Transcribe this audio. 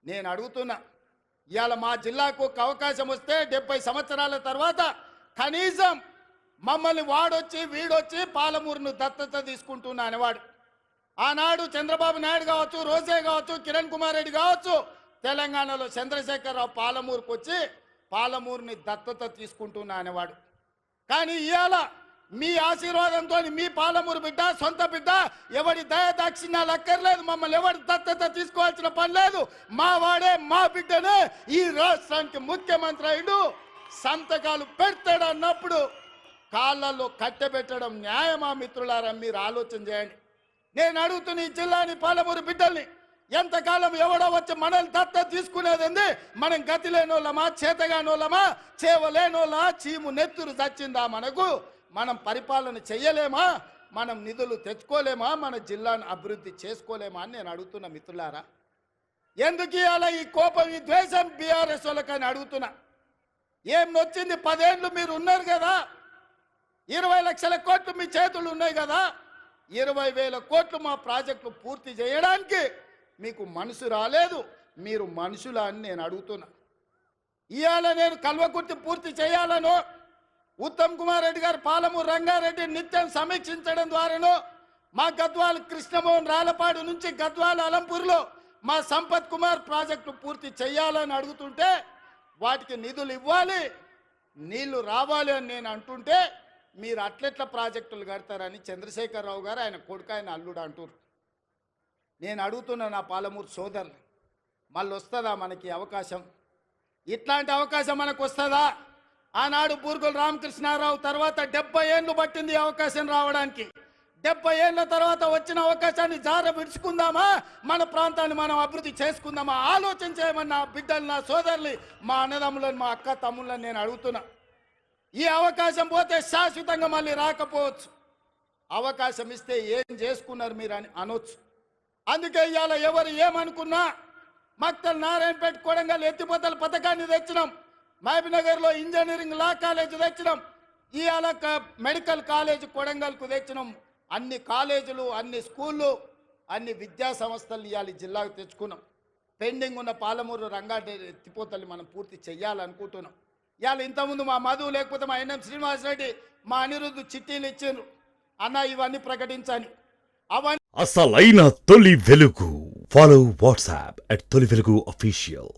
నేను అడుగుతున్నా, ఇవాళ మా జిల్లాకు ఒక అవకాశం వస్తే 70 సంవత్సరాల తర్వాత కనీసం మమ్మల్ని వాడొచ్చి వీడొచ్చి పాలమూరును దత్తత తీసుకుంటున్నా అనేవాడు. ఆనాడు చంద్రబాబు నాయుడు కావచ్చు, రోజే కావచ్చు, కిరణ్ కుమార్ రెడ్డి కావచ్చు, తెలంగాణలో చంద్రశేఖరరావు పాలమూరుకు వచ్చి పాలమూరుని దత్తత తీసుకుంటున్నా అనేవాడు. కానీ ఇవాళ మీ ఆశీర్వాదంతో మీ పాలమూరు బిడ్డ, సొంత బిడ్డ, ఎవడి దయాదాక్షిణ్యాలు అక్కర్లేదు, మమ్మల్ని ఎవరి దత్తత తీసుకోవాల్సిన పని లేదు, మా వాడే మా బిడ్డనే ఈ రాష్ట్రానికి ముఖ్యమంత్రి అయ్యిండు, సంతకాలు పెడతాడు అన్నప్పుడు కాళ్ళల్లో కట్టెబెట్టడం న్యాయమా? మిత్రులారా, మీరు ఆలోచన చేయండి. నేను అడుగుతున్న ఈ జిల్లాని, పాలమూరు బిడ్డల్ని, ఎంతకాలం ఎవడో వచ్చి మనల్ని దత్తత తీసుకునేది? మనం గతి లేనోళ్ళమా, చేతగానోళ్ళమా, చేవలేనోళ్ళా, చీము నెత్తురు చచ్చిందా మనకు? మనం పరిపాలన చెయ్యలేమా? మనం నిధులు తెచ్చుకోలేమా? మన జిల్లాను అభివృద్ధి చేసుకోలేమా అని నేను అడుగుతున్నా మిత్రులారా. ఎందుకు అలా ఈ కోపం, ఈ ద్వేషం బీఆర్ఎస్ వాళ్ళకని అడుగుతున్నా. ఏం నొచ్చింది? 10 ఏళ్ళు మీరు ఉన్నారు కదా, 20 లక్షల కోట్లు మీ చేతులు ఉన్నాయి కదా, 20,000 కోట్లు మా ప్రాజెక్టులు పూర్తి చేయడానికి మీకు మనసు రాలేదు. మీరు మనుషులా అని నేను అడుగుతున్నా. ఇవాళ నేను కల్వకుర్తి పూర్తి చేయాలను ఉత్తమ్ కుమార్ రెడ్డి గారు పాలమూరు రంగారెడ్డి నిత్యం సమీక్షించడం ద్వారాను, మా గద్వాల కృష్ణమోహన్ రాలపాడు నుంచి గద్వాల అలంపూర్లో మా సంపత్ కుమార్ ప్రాజెక్టు పూర్తి చేయాలని అడుగుతుంటే, వాటికి నిధులు ఇవ్వాలి, నీళ్లు రావాలి అని నేను అంటుంటే, మీరు అట్లెట్ల ప్రాజెక్టులు కడతారని చంద్రశేఖరరావు గారు, ఆయన కొడుకు, ఆయన అల్లుడు అంటారు. నేను అడుగుతున్నా నా పాలమూరు సోదరులు, మళ్ళీ వస్తుందా మనకి అవకాశం? ఇట్లాంటి అవకాశం మనకు వస్తుందా? ఆనాడు బూర్గుల రామకృష్ణారావు తర్వాత 70 ఏళ్ళు పట్టింది అవకాశం రావడానికి. 70 ఏళ్ళ తర్వాత వచ్చిన అవకాశాన్ని జార విడుచుకుందామా? మన ప్రాంతాన్ని మనం అభివృద్ధి చేసుకుందామా? ఆలోచన చేయమని నా బిడ్డలు, నా సోదరులు, మా అన్నదమ్ములను, మా అక్క తమ్ముళ్ళని నేను అడుగుతున్నా. ఈ అవకాశం పోతే శాశ్వతంగా మళ్ళీ రాకపోవచ్చు. అవకాశం ఇస్తే ఏం చేసుకున్నారు మీరు అని అనొచ్చు. అందుకే ఇవాళ ఎవరు ఏమనుకున్నా మక్తల్, నారాయణపేట, కొడంగల్ ఎత్తిపోతల పథకాన్ని తెచ్చినాం, మహబూబ్నగర్లో ఇంజనీరింగ్ లా కాలేజ్ తెచ్చినాం, ఇవాళ మెడికల్ కాలేజ్ కొడంగల్కు తెచ్చినాం. అన్ని కాలేజీలు, అన్ని స్కూళ్ళు, అన్ని విద్యా సంస్థలు ఇవాళ జిల్లాకు తెచ్చుకున్నాం. పెండింగ్ ఉన్న పాలమూరు రంగారెడ్డి ఎత్తిపోతల్ని మనం పూర్తి చెయ్యాలనుకుంటున్నాం. ఇవాళ ఇంతకుముందు మా మధు, లేకపోతే మా ఎన్ఎం శ్రీనివాసరెడ్డి, మా అనిరుద్ధు చిట్టీలు ఇచ్చిండ్రు, అన్న ఇవన్నీ ప్రకటించాను. అవన్నీ అసలైన తొలి వెలుగు. ఫాలో వాట్సాప్ @తొలి వెలుగు official.